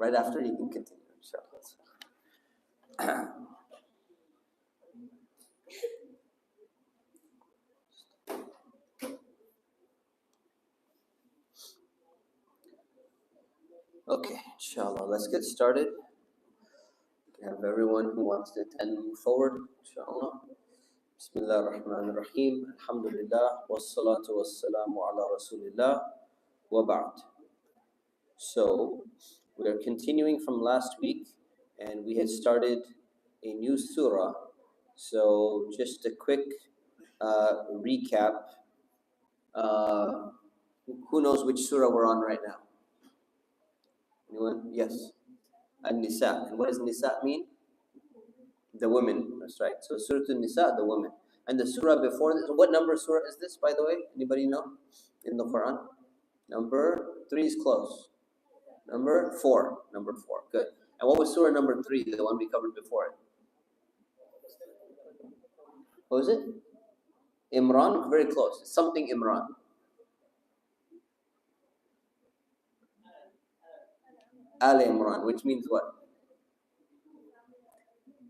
Right after you can continue, inshallah. Okay, inshallah, let's get started. We have everyone who wants to attend move forward, inshallah. Bismillah ar-Rahman ar-Rahim. Alhamdulillah. Wassalatu wassalamu ala Rasulillah. Wa ba'd. So, we are continuing from last week, and we had started a new surah. So, just a quick recap. Who knows which surah we're on right now? Anyone? Yes. An-Nisa. And what does Nisa mean? The women. That's right. So Surah An-Nisa, the women. And the surah before this, what number surah is this, by the way? Anybody know? In the Quran? Number 3 is close. Number 4. Number 4. Good. And what was surah number 3, the one we covered before it? What was it? Imran? Very close. Something Imran. Al Imran, which means what?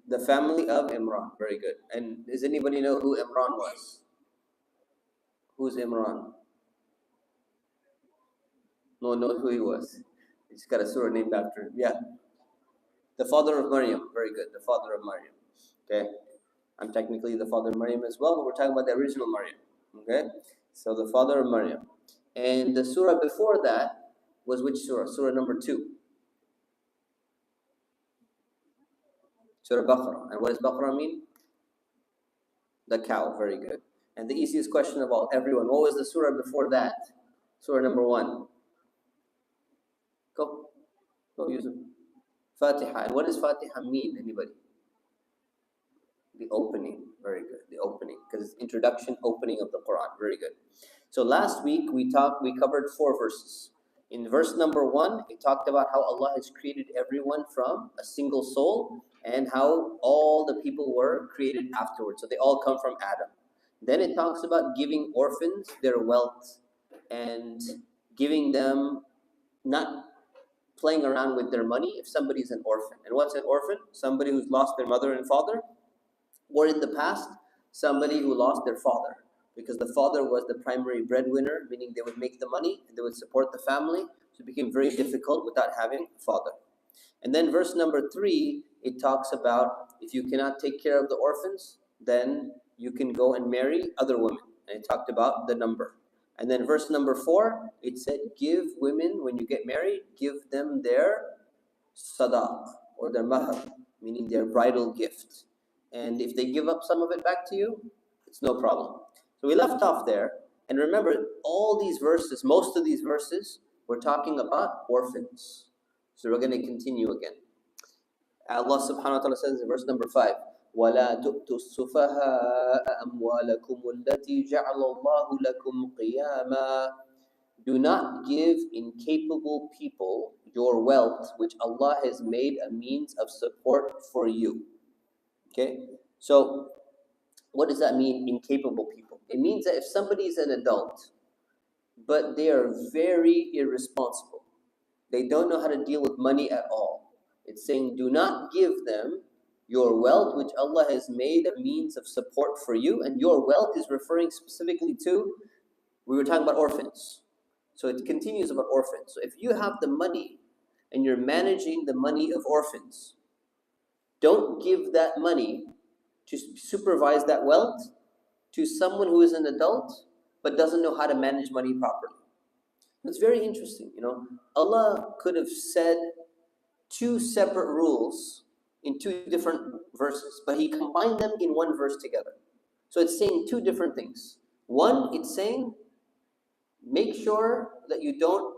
The family of Imran. Very good. And does anybody know who Imran was? Who's Imran? No one knows who he was. He's got a surah named after him. Yeah. The father of Maryam. Very good. The father of Maryam. Okay. I'm technically the father of Maryam as well, but we're talking about the original Maryam. Okay. So the father of Maryam. And the surah before that was which surah? Surah number 2. Surah Baqarah. And what does Baqarah mean? The cow. Very good. And the easiest question of all, everyone, what was the surah before that? Surah number 1. Go, Yusuf. Fatiha. And what does Fatiha mean? Anybody? The opening. Very good. The opening. Because it's introduction, opening of the Quran. Very good. So last week we covered 4 verses. In verse number 1, it talked about how Allah has created everyone from a single soul and how all the people were created afterwards. So they all come from Adam. Then it talks about giving orphans their wealth and giving them, not playing around with their money if somebody's an orphan. And what's an orphan? Somebody who's lost their mother and father, or in the past, somebody who lost their father, because the father was the primary breadwinner, meaning they would make the money and they would support the family. So it became very difficult without having a father. And then verse number 3, it talks about if you cannot take care of the orphans, then you can go and marry other women. And it talked about the number. And then verse number 4, it said, give women, when you get married, give them their sadaq, or their mahar, meaning their bridal gift. And if they give up some of it back to you, it's no problem. So we left off there. And remember, all these verses, most of these verses, we're talking about orphans. So we're going to continue again. Allah subhanahu wa ta'ala says in verse number 5, وَلَا تُؤْتُوا السُّفَهَاءَ أَمْوَالَكُمُ الَّتِي جَعَلَ اللَّهُ لَكُمْ قِيَامًا. Do not give incapable people your wealth, which Allah has made a means of support for you. Okay? So, what does that mean, incapable people? It means that if somebody is an adult, but they are very irresponsible, they don't know how to deal with money at all. It's saying, do not give them your wealth, which Allah has made a means of support for you. And your wealth is referring specifically to, we were talking about orphans. So it continues about orphans. So if you have the money and you're managing the money of orphans, don't give that money to supervise that wealth to someone who is an adult but doesn't know how to manage money properly. It's very interesting, Allah could have said 2 separate rules in 2 different verses, but He combined them in 1 verse together. So it's saying 2 different things. One, it's saying, make sure that you don't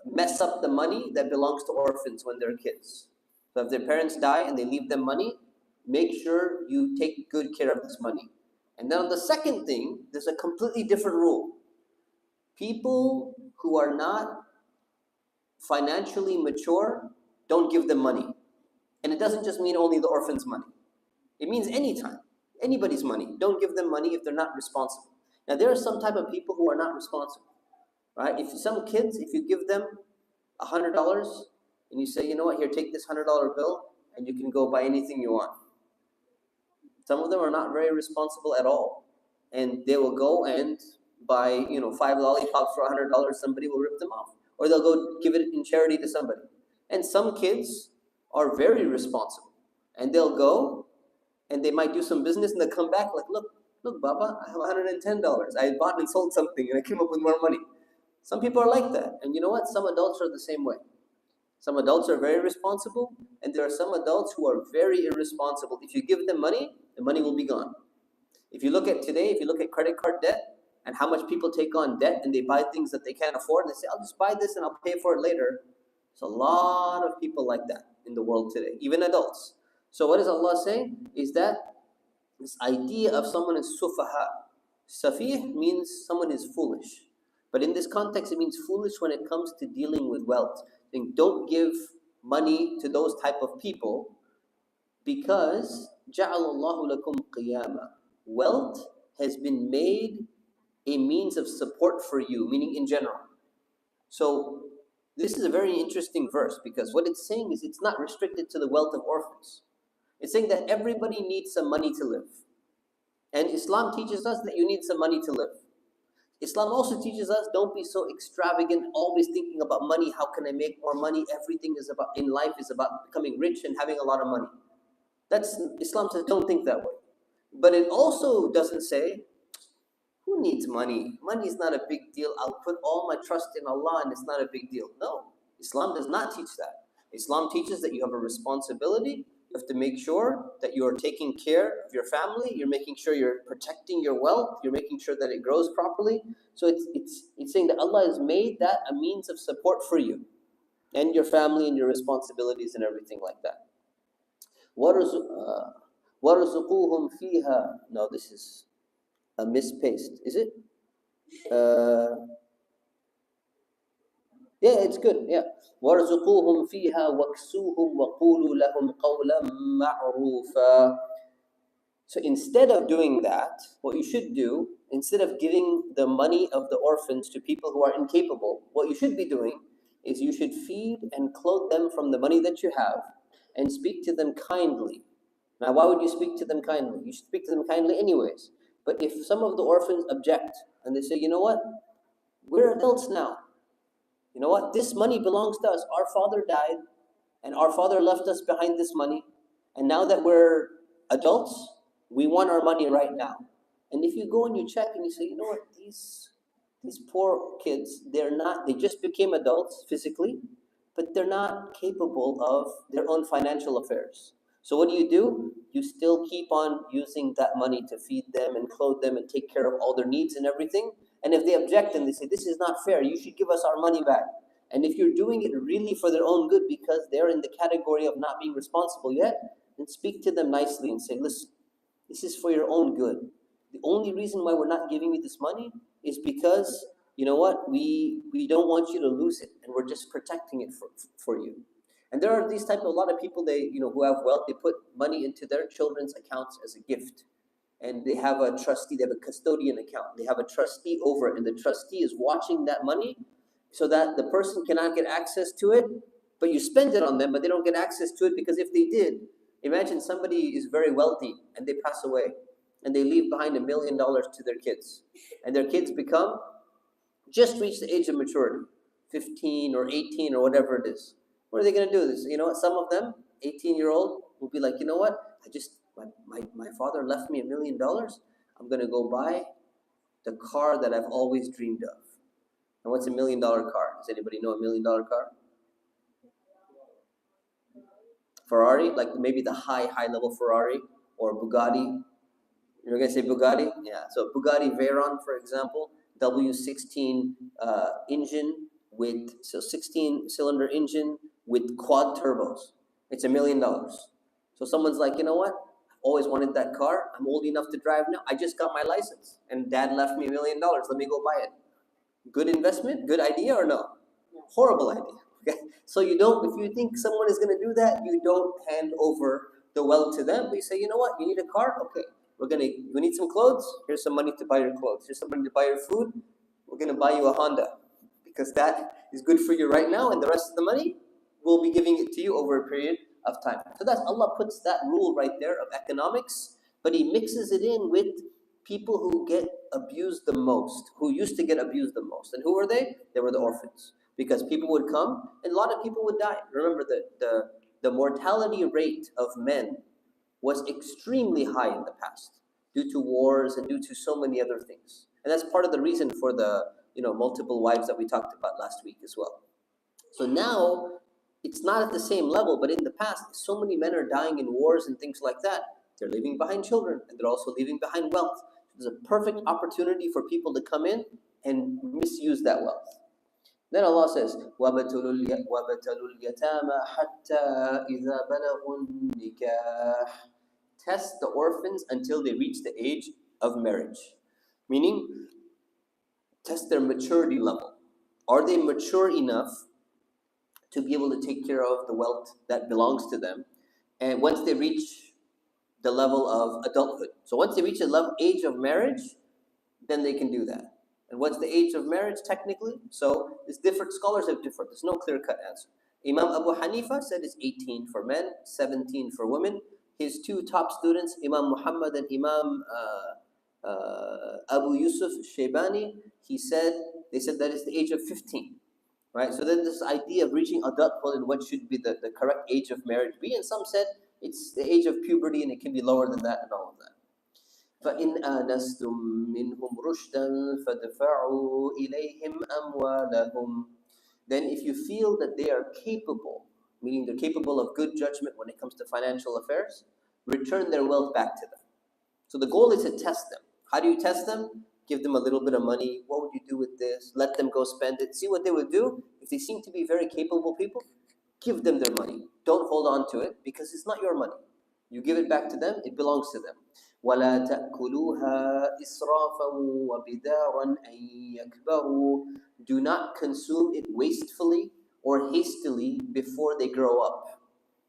mess up the money that belongs to orphans when they're kids. So if their parents die and they leave them money, make sure you take good care of this money. And then on the second thing, there's a completely different rule. People who are not financially mature, don't give them money. And it doesn't just mean only the orphan's money. It means anytime, anybody's money. Don't give them money if they're not responsible. Now, there are some type of people who are not responsible, right? If some kids, if you give them $100, and you say, you know what, here, take this $100 bill, and you can go buy anything you want. Some of them are not very responsible at all, and they will go and buy, 5 lollipops for $100. Somebody will rip them off, or they'll go give it in charity to somebody. And some kids are very responsible, and they'll go and they might do some business, and they'll come back like, look, Baba, I have $110. I bought and sold something, and I came up with more money. Some people are like that, and you know what? Some adults are the same way. Some adults are very responsible, and there are some adults who are very irresponsible. If you give them money, the money will be gone. If you look at today, if you look at credit card debt and how much people take on debt and they buy things that they can't afford, and they say, I'll just buy this and I'll pay for it later. There's a lot of people like that in the world today, even adults. So what is Allah saying? Is that this idea of someone is sufaha. Safih means someone is foolish. But in this context, it means foolish when it comes to dealing with wealth. Saying, don't give money to those type of people because جَعَلَ اللَّهُ لَكُمْ قِيَامًا. Wealth has been made a means of support for you, meaning in general. So this is a very interesting verse because what it's saying is it's not restricted to the wealth of orphans. It's saying that everybody needs some money to live. And Islam teaches us that you need some money to live. Islam also teaches us don't be so extravagant, always thinking about money. How can I make more money? Everything is about in life is about becoming rich and having a lot of money. Islam says don't think that way. But it also doesn't say, who needs money? Money is not a big deal. I'll put all my trust in Allah and it's not a big deal. No, Islam does not teach that. Islam teaches that you have a responsibility. You have to make sure that you are taking care of your family. You're making sure you're protecting your wealth. You're making sure that it grows properly. So it's saying that Allah has made that a means of support for you and your family and your responsibilities and everything like that. وَرْزُقُوهُمْ فِيهَا. No, this is a mispaste. Is it? Yeah, it's good. Yeah. وَارْزُقُوهُمْ فِيهَا وَاكْسُوهُمْ وَقُولُوا لَهُمْ قَوْلًا مَعْرُوفًا. So instead of doing that, what you should do, instead of giving the money of the orphans to people who are incapable, what you should be doing is you should feed and clothe them from the money that you have and speak to them kindly. Now, why would you speak to them kindly? You should speak to them kindly anyways. But if some of the orphans object and they say, you know what, we're adults now. You know what, this money belongs to us. Our father died and our father left us behind this money. And now that we're adults, we want our money right now. And if you go and you check and you say, you know what, these poor kids, they just became adults physically, but they're not capable of their own financial affairs. So what do? You still keep on using that money to feed them and clothe them and take care of all their needs and everything. And if they object and they say, this is not fair, you should give us our money back. And if you're doing it really for their own good because they're in the category of not being responsible yet, then speak to them nicely and say, listen, this is for your own good. The only reason why we're not giving you this money is because, you know what, we don't want you to lose it and we're just protecting it for you. And there are these a lot of people, who have wealth, they put money into their children's accounts as a gift. And they have a trustee, they have a custodian account. They have a trustee over it, and the trustee is watching that money so that the person cannot get access to it, but you spend it on them, but they don't get access to it because if they did, imagine somebody is very wealthy and they pass away and they leave behind $1 million to their kids. And their kids just reach the age of maturity, 15 or 18 or whatever it is. What are they going to do? This, some of them, 18-year-old, will be like, you know what? My father left me $1 million. I'm going to go buy the car that I've always dreamed of. And what's $1 million car? Does anybody know $1 million car? Ferrari, like maybe the high level Ferrari or Bugatti. You're going to say Bugatti? Yeah. So Bugatti Veyron, for example, W16 engine with 16-cylinder engine with quad turbos. It's $1 million. So someone's like, you know what? I've always wanted that car. I'm old enough to drive now. I just got my license, and Dad left me $1 million. Let me go buy it. Good investment? Good idea or no? Horrible idea. Okay. So if you think someone is going to do that, you don't hand over the wealth to them. But you say, you know what? You need a car? Okay. We need some clothes. Here's some money to buy your clothes. Here's some money to buy your food. We're going to buy you a Honda because that is good for you right now, and the rest of the money, we'll be giving it to you over a period of time. So that's Allah puts that rule right there of economics, but He mixes it in with people who get abused the most, who used to get abused the most. And who were they? They were the orphans. Because people would come and a lot of people would die. Remember, the mortality rate of men was extremely high in the past due to wars and due to so many other things. And that's part of the reason for the multiple wives that we talked about last week as well. So now it's not at the same level, but in the past, so many men are dying in wars and things like that. They're leaving behind children and they're also leaving behind wealth. There's a perfect opportunity for people to come in and misuse that wealth. Then Allah says, وَابْتَلُوا الْيَتَامَى حَتَّى إِذَا بَلَغُوا النِّكَاحَ. Test the orphans until they reach the age of marriage. Meaning, test their maturity level. Are they mature enough to be able to take care of the wealth that belongs to them? And once they reach the level of adulthood. So once they reach the age of marriage, then they can do that. And what's the age of marriage technically? So it's different. Scholars have different. There's no clear-cut answer. Imam Abu Hanifa said it's 18 for men, 17 for women. His two top students, Imam Muhammad and Imam Abu Yusuf Shaybani, they said that it's the age of 15. Right? So then this idea of reaching adulthood and what should be the correct age of marriage be, and some said it's the age of puberty and it can be lower than that and all of that. فَإِنْ آنَسْتُم مِّنْهُمْ رُشْدًا فَادْفَعُوا إِلَيْهِمْ أَمْوَالَهُمْ. Then if you feel that they are capable, meaning they're capable of good judgment when it comes to financial affairs, return their wealth back to them. So the goal is to test them. How do you test them? Give them a little bit of money. What would you do with this? Let them go spend it. See what they would do. If they seem to be very capable people, give them their money. Don't hold on to it because it's not your money. You give it back to them, it belongs to them. وَلَا تَأْكُلُوهَا إِسْرَافًا وَبِدَارًا أَن يَكْبَرُوا. Do not consume it wastefully or hastily before they grow up.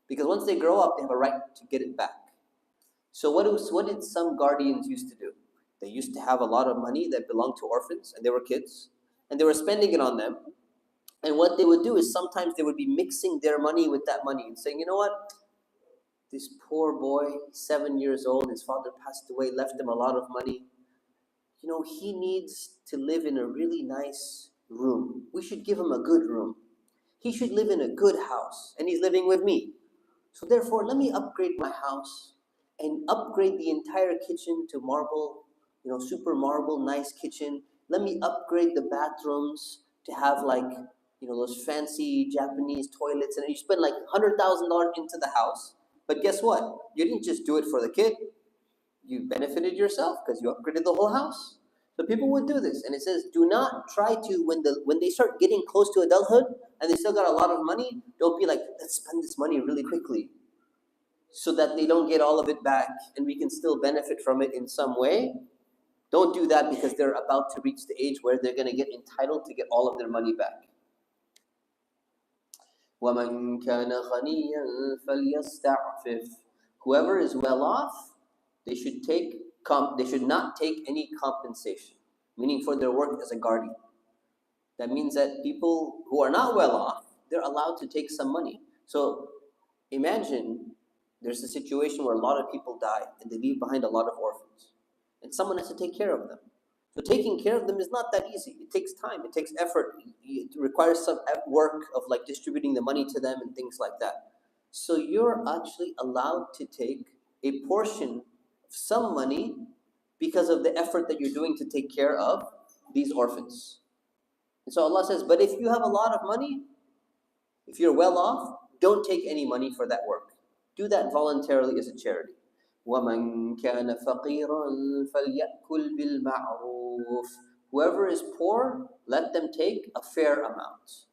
Because once they grow up, they have a right to get it back. So what did some guardians used to do? They used to have a lot of money that belonged to orphans, and they were kids, and they were spending it on them. And what they would do is sometimes they would be mixing their money with that money and saying, you know what? This poor boy, 7 years old, his father passed away, left him a lot of money. He needs to live in a really nice room. We should give him a good room. He should live in a good house, and he's living with me. So therefore, let me upgrade my house and upgrade the entire kitchen to marble, super marble, nice kitchen. Let me upgrade the bathrooms to have those fancy Japanese toilets, and you spend like $100,000 into the house. But guess what? You didn't just do it for the kid. You benefited yourself because you upgraded the whole house. So people would do this. And it says, do not try to, when they start getting close to adulthood and they still got a lot of money, don't be like, let's spend this money really quickly so that they don't get all of it back and we can still benefit from it in some way. Don't do that because they're about to reach the age where they're going to get entitled to get all of their money back. وَمَنْ كَانَ غَنِيًّا فَلْيَسْتَعْفِفْ. Whoever is well off, they should not take any compensation, meaning for their work as a guardian. That means that people who are not well off, they're allowed to take some money. So imagine there's a situation where a lot of people die and they leave behind a lot of orphans, and someone has to take care of them. So taking care of them is not that easy. It takes time. It takes effort. It requires some work of distributing the money to them and things like that. So you're actually allowed to take a portion of some money because of the effort that you're doing to take care of these orphans. And so Allah says, but if you have a lot of money, if you're well off, don't take any money for that work. Do that voluntarily as a charity. وَمَنْ كَانَ فَقِيرًا فَلْيَأْكُلْ بِالْمَعْرُوفِ. Whoever is poor, let them take a fair amount.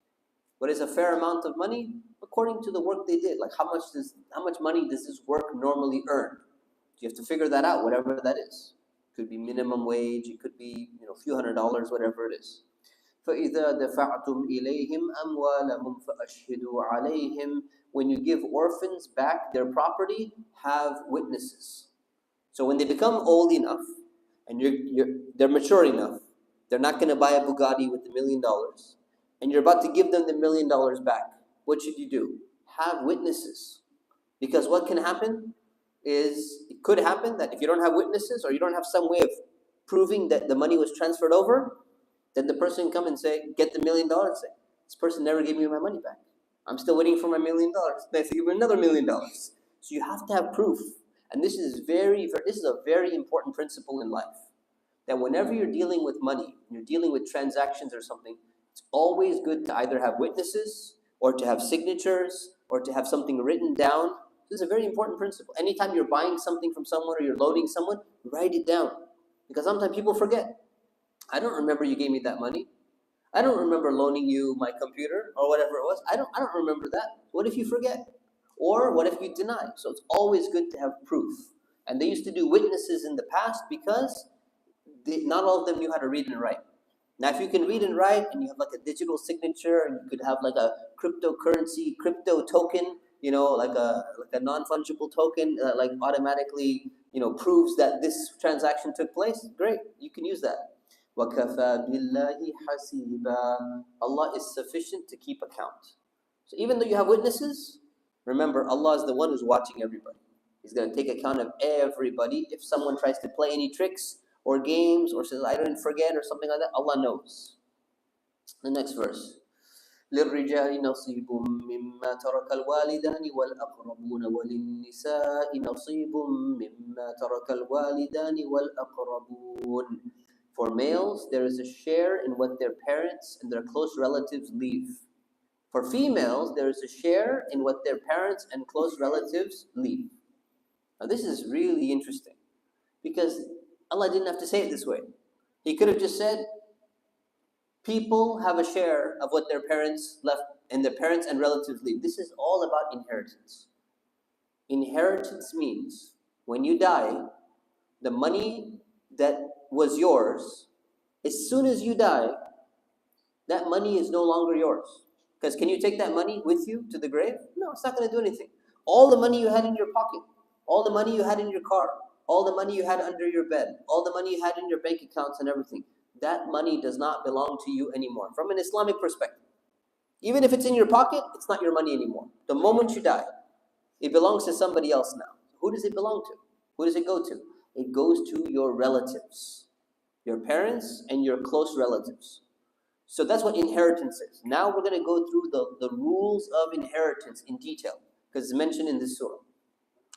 What is a fair amount of money? According to the work they did. Like how much money does this work normally earn? You have to figure that out, whatever that is. It could be minimum wage, it could be a few $100s, whatever it is. فَإِذَا دَفَعْتُمْ إِلَيْهِمْ أَمْوَالَهُمْ فَأَشْهِدُوا عَلَيْهِمْ. When you give orphans back their property, have witnesses. So when they become old enough and they're mature enough, they're not going to buy a Bugatti with $1 million. and you're about to give them the $1 million back, what should you do? Have witnesses. Because what can happen is, it could happen that if you don't have witnesses or you don't have some way of proving that the money was transferred over, then the person can come and say, get the $1 million, say, this person never gave me my money back. I'm still waiting for my $1 million. They say, give me another $1 million. So you have to have proof. And this is a very important principle in life. That whenever you're dealing with money, you're dealing with transactions or something, it's always good to either have witnesses or to have signatures or to have something written down. This is a very important principle. Anytime you're buying something from someone or you're loaning someone, write it down. Because sometimes people forget. I don't remember you gave me that money. I don't remember loaning you my computer or whatever it was. I don't remember that. What if you forget? Or what if you deny? So it's always good to have proof. And they used to do witnesses in the past because not all of them knew how to read and write. Now, if you can read and write and you have like a digital signature and you could have like a cryptocurrency, crypto token, like a non-fungible token that like automatically, proves that this transaction took place, great, you can use that. وَكَفَى بِاللَّهِ حَسِيبًا. Allah is sufficient to keep account. So even though you have witnesses, remember Allah is the one who's watching everybody. He's going to take account of everybody. If someone tries to play any tricks or games or says, I didn't forget or something like that, Allah knows. The next verse. لِلرِّجَالِ نَصِيبٌ مِّمَّا تَرَكَ الْوَالِدَانِ وَالْأَقْرَبُونَ وَلِلنِّسَاءِ نَصِيبٌ مِّمَّا تَرَكَ الْوَالِدَانِ وَالْأَقْرَبُونَ. For males, there is a share in what their parents and their close relatives leave. For females, there is a share in what their parents and close relatives leave. Now this is really interesting because Allah didn't have to say it this way. He could have just said, people have a share of what their parents left and their parents and relatives leave. This is all about inheritance. Inheritance means when you die, the money that was yours, as soon as you die, that money is no longer yours. Because can you take that money with you to the grave? No, it's not going to do anything. All the money you had in your pocket, all the money you had in your car, all the money you had under your bed, all the money you had in your bank accounts and everything, that money does not belong to you anymore. From an Islamic perspective, even if it's in your pocket, it's not your money anymore. The moment you die, it belongs to somebody else now. Who does it belong to? Who does it go to? It goes to your relatives, your parents and your close relatives. So that's what inheritance is. Now we're going to go through the rules of inheritance in detail because it's mentioned in this surah.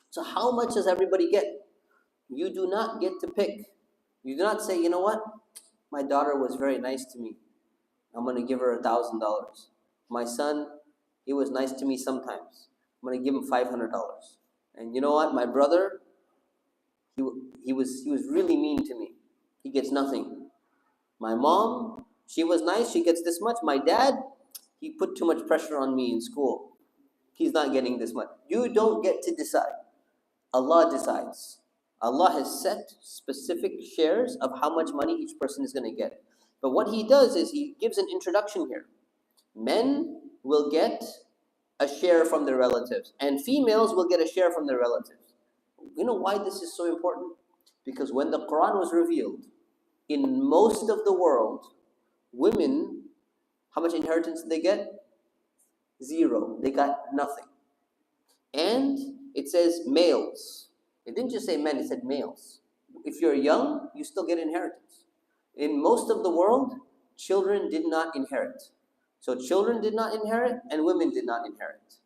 So how much does everybody get? You do not get to pick. You do not say, you know what? My daughter was very nice to me. I'm going to give her $1,000. My son, he was nice to me sometimes. I'm going to give him $500. And you know what? My brother, he was really mean to me. He gets nothing. My mom, she was nice. She gets this much. My dad, he put too much pressure on me in school. He's not getting this much. You don't get to decide. Allah decides. Allah has set specific shares of how much money each person is going to get. But what He does is He gives an introduction here. Men will get a share from their relatives, and females will get a share from their relatives. You know why this is so important? Because when the Quran was revealed, in most of the world, women, how much inheritance did they get? Zero. They got nothing. And it says males. It didn't just say men, it said males. If you're young, you still get inheritance. In most of the world, children did not inherit. So children did not inherit and women did not inherit.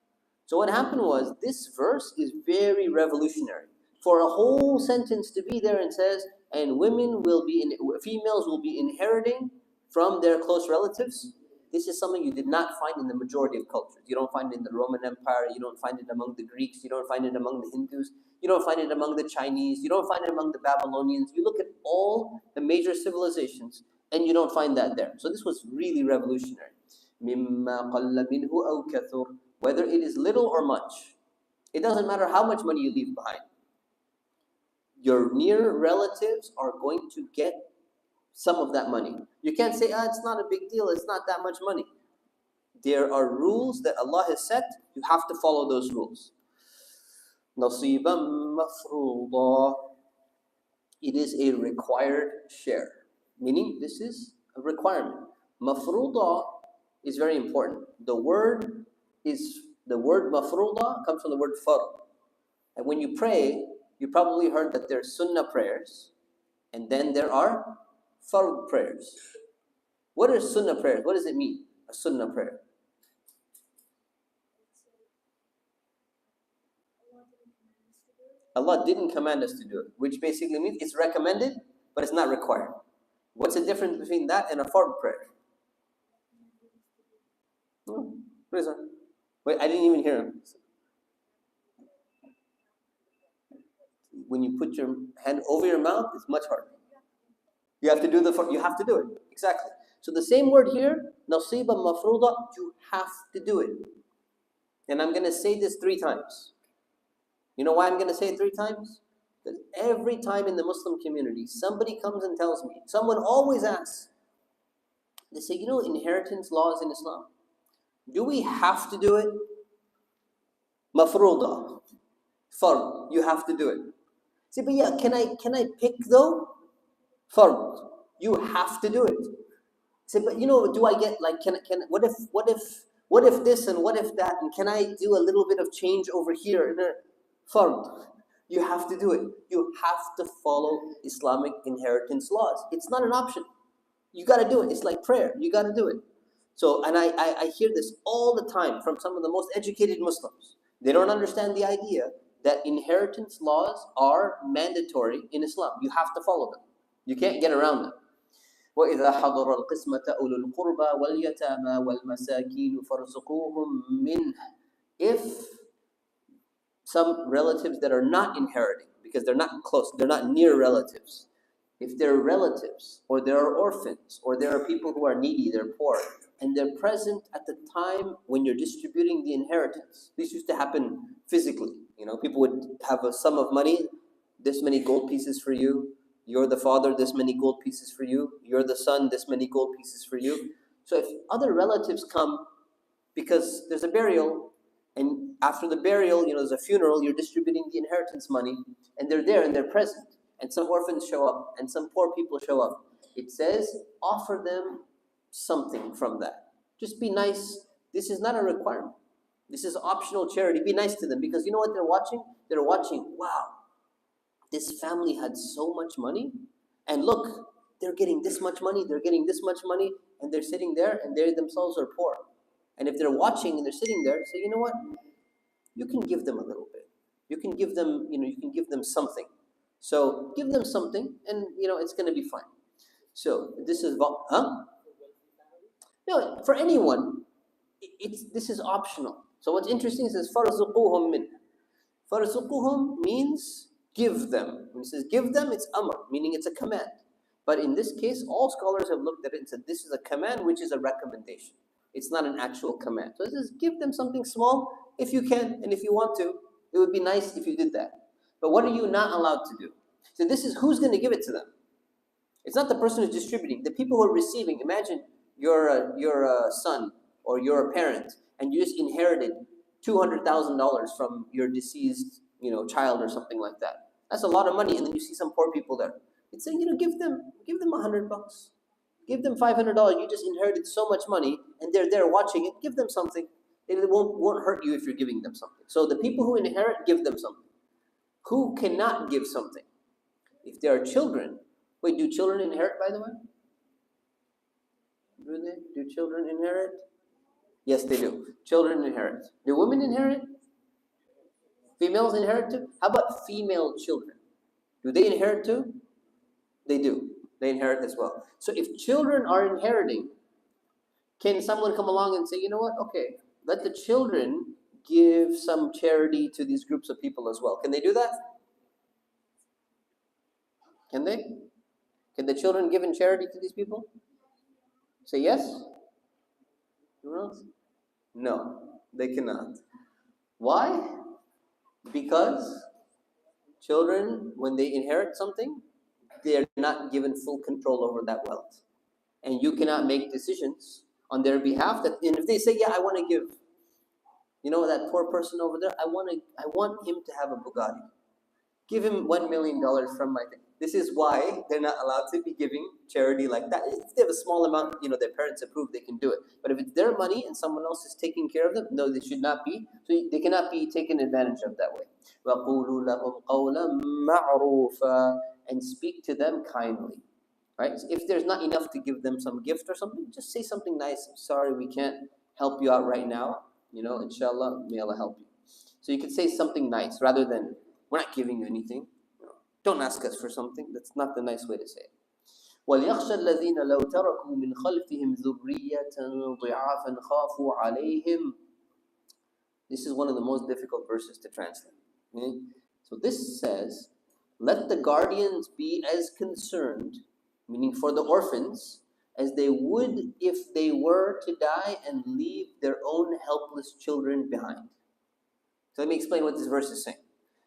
So what happened was, this verse is very revolutionary. For a whole sentence to be there and says, and females will be inheriting from their close relatives. This is something you did not find in the majority of cultures. You don't find it in the Roman Empire. You don't find it among the Greeks. You don't find it among the Hindus. You don't find it among the Chinese. You don't find it among the Babylonians. You look at all the major civilizations and you don't find that there. So this was really revolutionary. مِمَّا قَلَّ مِنْهُ أَوْ كَثُرٍ. Whether it is little or much. It doesn't matter how much money you leave behind. Your near relatives are going to get some of that money. You can't say, it's not a big deal, it's not that much money. There are rules that Allah has set, you have to follow those rules. نَصِيبًا مَفْرُوضًا. It is a required share. Meaning, this is a requirement. Mafruḍa is very important. The word mafruḍa comes from the word fard. And when you pray, you probably heard that there are sunnah prayers, and then there are fard prayers. What are sunnah prayers? What does it mean, a sunnah prayer? Allah didn't command us to do it, which basically means it's recommended, but it's not required. What's the difference between that and a fard prayer? What is that? Wait, I didn't even hear him. When you put your hand over your mouth, it's much harder. You have to do it. Exactly. So the same word here, nasiba mafruḍa, you have to do it. And I'm going to say this 3 times. You know why I'm going to say it 3 times? Because every time in the Muslim community, somebody comes and tells me, someone always asks, they say, inheritance laws in Islam, do we have to do it? Mafruḍa. Fard, you have to do it. Say, but yeah, can I pick though? Fard, you have to do it. Say, but do I get what if this and what if that, and can I do a little bit of change over here? Fard, you have to do it. You have to follow Islamic inheritance laws. It's not an option. You got to do it. It's like prayer. You got to do it. So, and I hear this all the time from some of the most educated Muslims. They don't understand the idea that inheritance laws are mandatory in Islam. You have to follow them. You can't get around them. وَإِذَا حَضَرَ الْقِسْمَةَ أُولُو الْقُرْبَى وَالْيَتَامَى وَالْمَسَاكِينُ فَارْزُقُوهُم مِّنْهُ. If some relatives that are not inheriting, because they're not close, they're not near relatives, if they're relatives, or there are orphans, or there are people who are needy, they're poor, and they're present at the time when you're distributing the inheritance. This used to happen physically. People would have a sum of money, this many gold pieces for you. You're the father, this many gold pieces for you. You're the son, this many gold pieces for you. So if other relatives come, because there's a burial, and after the burial, there's a funeral, you're distributing the inheritance money, and they're there and they're present, and some orphans show up, and some poor people show up. It says, offer them something from that. Just be nice. This is not a requirement. This is optional charity. Be nice to them, because you know what they're watching? They're watching, wow, this family had so much money, and look, they're getting this much money, they're getting this much money, and they're sitting there, and they themselves are poor. And if they're watching and they're sitting there, say, you know what? You can give them a little bit. You can give them, you can give them something. So give them something, and it's going to be fine. So this is no, for anyone. This is optional. So what's interesting is it says farzuquhum min. Farzuquhum means give them. When it says give them, it's amr, meaning it's a command. But in this case, all scholars have looked at it and said this is a command, which is a recommendation. It's not an actual command. So it says give them something small if you can, and if you want to. It would be nice if you did that. But what are you not allowed to do? So this is who's going to give it to them. It's not the person who's distributing. The people who are receiving. Imagine you're a son or you're a parent, and you just inherited $200,000 from your deceased child or something like that. That's a lot of money, and then you see some poor people there. It's saying give them $100. Give them $500. You just inherited so much money, and they're there watching it. Give them something. It won't hurt you if you're giving them something. So the people who inherit, give them something. Who cannot give something? If there are children. Wait, do children inherit, by the way? Do they? Do children inherit? Yes, they do. Children inherit. Do women inherit? Females inherit too? How about female children? Do they inherit too? They do. They inherit as well. So if children are inheriting, can someone come along and say, you know what? Okay, let the children give some charity to these groups of people as well. Can they do that? Can they? Can the children give in charity to these people? Say yes? Anyone else? No, they cannot. Why? Because children, when they inherit something, they are not given full control over that wealth. And you cannot make decisions on their behalf. And if they say, yeah, I want to give, that poor person over there, I want him to have a Bugatti. Give him $1 million from my thing. This is why they're not allowed to be giving charity like that. If they have a small amount, their parents approve, they can do it. But if it's their money and someone else is taking care of them, no, they should not be. So they cannot be taken advantage of that way. وَقُولُوا لَهُمْ قَوْلًا مَعْرُوفًا, and speak to them kindly. Right? So if there's not enough to give them some gift or something, just say something nice. Sorry, we can't help you out right now. Inshallah, may Allah help you. So you could say something nice rather than, we're not giving you anything. Don't ask us for something. That's not the nice way to say it. وَلْيَخْشَى الَّذِينَ لَوْ تَرَكُوا مِنْ خَلْفِهِمْ ذُرِّيَّةً ضِعَافًا خَافُوا عَلَيْهِمْ. This is one of the most difficult verses to translate. Okay? So this says, let the guardians be as concerned, meaning for the orphans, as they would if they were to die and leave their own helpless children behind. So let me explain what this verse is saying.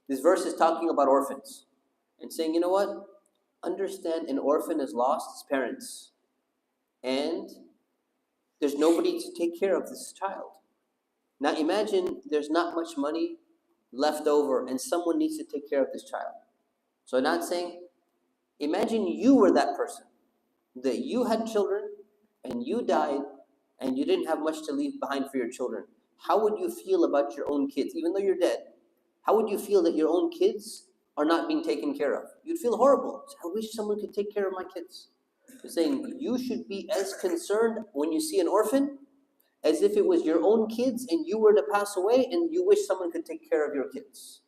This verse is talking about orphans and saying, you know what? Understand, an orphan has lost his parents and there's nobody to take care of this child. Now imagine there's not much money left over and someone needs to take care of this child. So I'm not saying, imagine you were that person, that you had children and you died and you didn't have much to leave behind for your children. How would you feel about your own kids, even though you're dead? How would you feel that your own kids are not being taken care of? You'd feel horrible. I wish someone could take care of my kids. You're saying you should be as concerned when you see an orphan as if it was your own kids and you were to pass away and you wish someone could take care of your kids.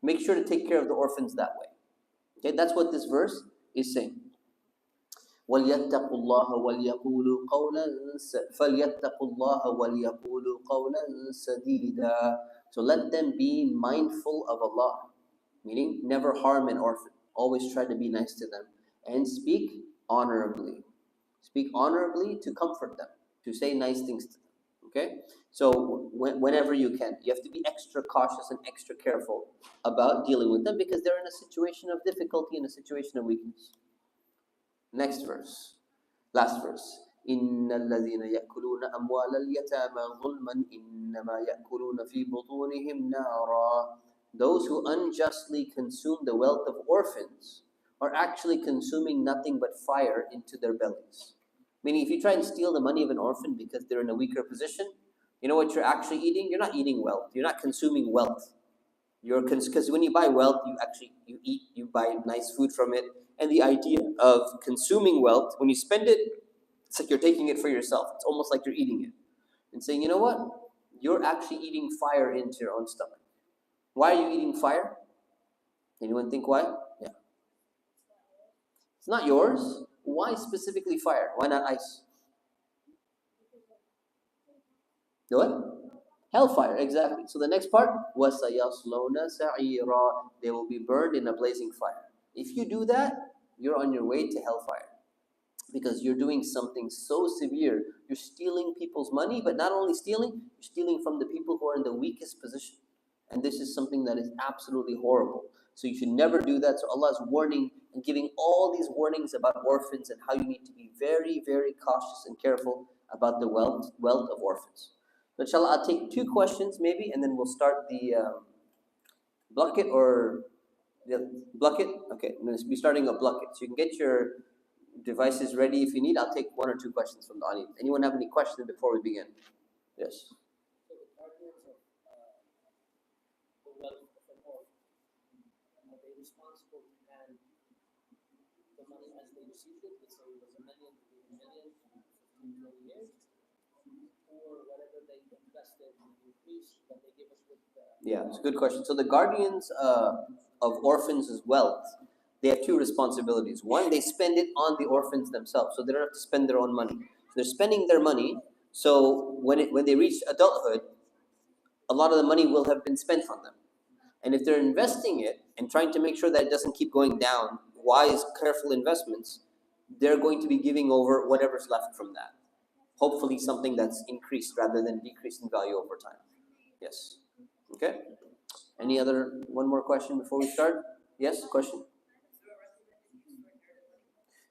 Make sure to take care of the orphans that way. Okay, that's what this verse is saying. وَلْيَتَّقُوا اللَّهَ وَلْيَقُولُوا قَوْلًا فَلْيَتَّقُوا اللَّهَ وَلْيَقُولُوا قَوْلًا سَدِيدًا. So let them be mindful of Allah, meaning never harm an orphan. Always try to be nice to them and speak honorably. Speak honorably to comfort them, to say nice things to them. Okay? So whenever you can, you have to be extra cautious and extra careful about dealing with them because they're in a situation of difficulty, in a situation of weakness. Next verse, last verse. إِنَّ الَّذِينَ يَأْكُلُونَ أَمْوَالَ الْيَتَامَى ظُلْمًا إِنَّمَا يَأْكُلُونَ فِي بُطُونِهِمْ نَارًا. Those who unjustly consume the wealth of orphans are actually consuming nothing but fire into their bellies. Meaning, if you try and steal the money of an orphan because they're in a weaker position, you know what you're actually eating? You're not eating wealth. You're not consuming wealth. Because when you buy wealth, you buy nice food from it. And the idea of consuming wealth, when you spend it, it's like you're taking it for yourself. It's almost like you're eating it. And saying, you know what? You're actually eating fire into your own stomach. Why are you eating fire? Anyone think why? Yeah. It's not yours. Why specifically fire? Why not ice? The what? Hellfire, exactly. So the next part, وَسَيَصْلَوْنَ سَعِيرًا. They will be burned in a blazing fire. If you do that, you're on your way to hellfire. Because you're doing something so severe. You're stealing people's money, but not only stealing, you're stealing from the people who are in the weakest position. And this is something that is absolutely horrible. So you should never do that. So Allah is warning and giving all these warnings about orphans and how you need to be very, very cautious and careful about the wealth of orphans. So inshallah, I'll take 2 questions maybe, and then we'll start the bucket or the bucket. Okay, I'm going to be starting a bucket. So you can get your devices ready if you need. I'll take 1 or 2 questions from the audience. Anyone have any questions before we begin? Yes. So the guardians of the wealth of an orphan, are they responsible to hand the money as they received it? Let's say it was $1 million, $1 million, 15, 20 years, or whatever they invested and increased that they give us with Yeah, it's a good question. So the guardians of orphans' wealth, they have 2 responsibilities. One, they spend it on the orphans themselves, so they don't have to spend their own money. So they're spending their money, so when they reach adulthood, a lot of the money will have been spent on them. And if they're investing it and trying to make sure that it doesn't keep going down, wise, careful investments, they're going to be giving over whatever's left from that. Hopefully something that's increased rather than decreased in value over time. Yes. Okay. Any other, one more question before we start? Yes, question?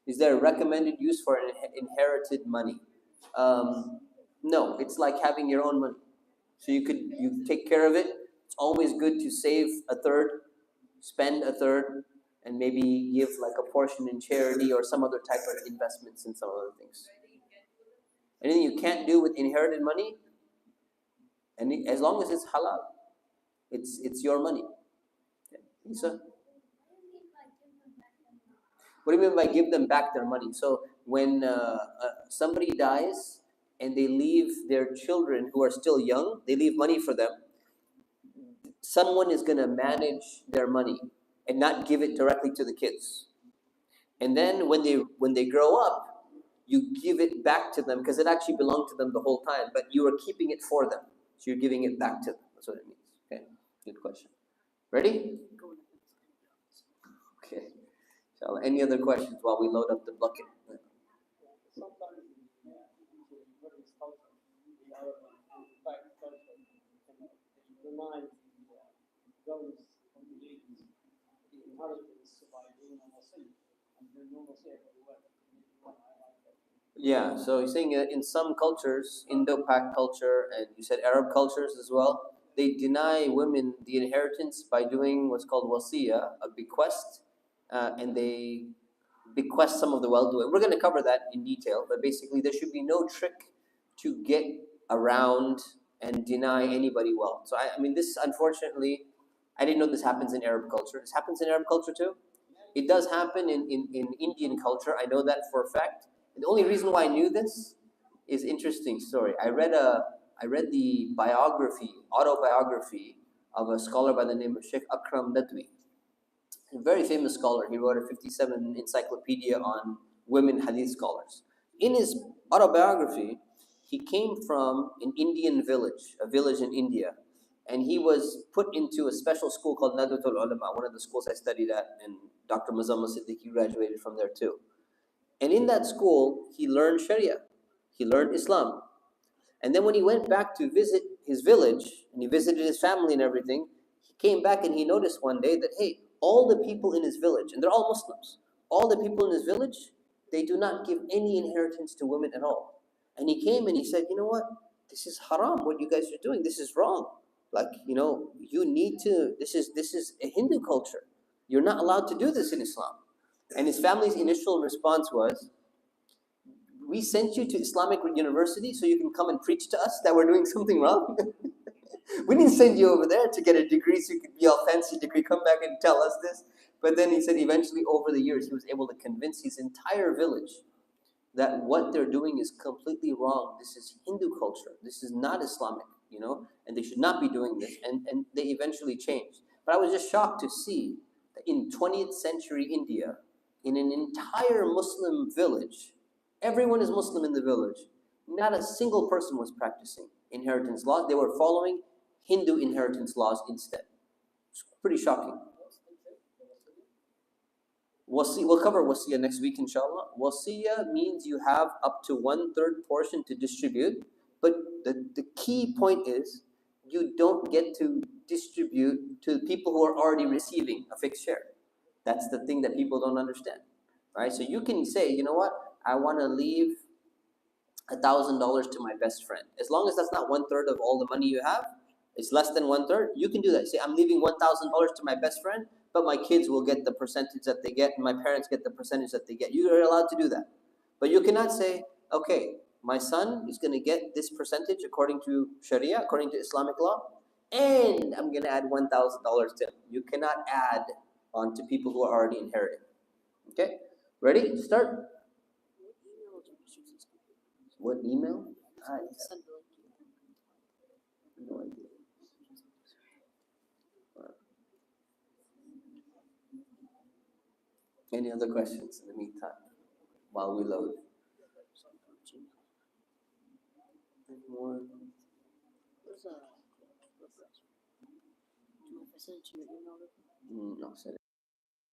Is there a recommended use for inherited money? No, it's like having your own money. So you take care of it. It's always good to save a third, spend a third, and maybe give like a portion in charity or some other type of investments in some other things. Anything you can't do with inherited money, and as long as it's halal, it's your money. Okay. Isa? What do you mean by give them back their money? So when somebody dies and they leave their children who are still young, they leave money for them. Someone is going to manage their money and not give it directly to the kids. And then when they grow up, you give it back to them because it actually belonged to them the whole time, but you are keeping it for them. So you're giving it back to them. That's what it means. Okay, good question. Ready? Okay. So any other questions while we load up the bucket? Sometimes the British culture, the Arab and the black culture, they remind those from the ladies the inheritance by doing a wasi, and doing no wasi everywhere. Yeah, so you're saying in some cultures, Indo-Pak culture, and you said Arab cultures as well, they deny women the inheritance by doing what's called wasiya, a bequest, and they bequest some of the wealth to it. We're going to cover that in detail, but basically there should be no trick to get around and deny anybody wealth. So I mean, this unfortunately, I didn't know this happens in Arab culture. This happens in Arab culture too. It does happen in Indian culture. I know that for a fact. And the only reason why I knew this is interesting story. I read the autobiography of a scholar by the name of Sheikh Akram Nadwi, a very famous scholar. He wrote a 57 encyclopedia on women hadith scholars. In his autobiography, he came from an Indian village, a village in India, and he was put into a special school called Nadwatul Ulama, one of the schools I studied at, and Dr. Muzammil Siddiqui graduated from there too. And in that school, he learned Sharia, he learned Islam. And then when he went back to visit his village, and he visited his family and everything, he came back and he noticed one day that, hey, all the people in his village, and they're all Muslims, all the people in his village, they do not give any inheritance to women at all. And he came and he said, you know what? This is haram, what you guys are doing. This is wrong. Like, you need to, this is a Hindu culture. You're not allowed to do this in Islam. And his family's initial response was, we sent you to Islamic University so you can come and preach to us that we're doing something wrong? We didn't send you over there to get a degree so you could be all fancy degree, come back and tell us this. But then he said eventually over the years he was able to convince his entire village that what they're doing is completely wrong. This is Hindu culture. This is not Islamic, and they should not be doing this. And they eventually changed. But I was just shocked to see that in 20th century India, in an entire Muslim village, everyone is Muslim in the village, not a single person was practicing inheritance laws. They were following Hindu inheritance laws instead. It's pretty shocking. We'll cover wasiya next week, inshallah. Wasiya means you have up to 1/3 portion to distribute, but the key point is you don't get to distribute to people who are already receiving a fixed share. That's the thing that people don't understand, right? So you can say, you know what, I want to leave $1,000 to my best friend. As long as that's not 1/3 of all the money you have, it's less than 1/3, you can do that. Say, I'm leaving $1,000 to my best friend, but my kids will get the percentage that they get, and my parents get the percentage that they get. You're allowed to do that. But you cannot say, okay, my son is going to get this percentage according to Sharia, according to Islamic law, and I'm going to add $1,000 to him. You cannot add on to people who are already inheriting. Okay? Ready? Start. What email? No idea. Any other questions in the meantime while we load? More? No, send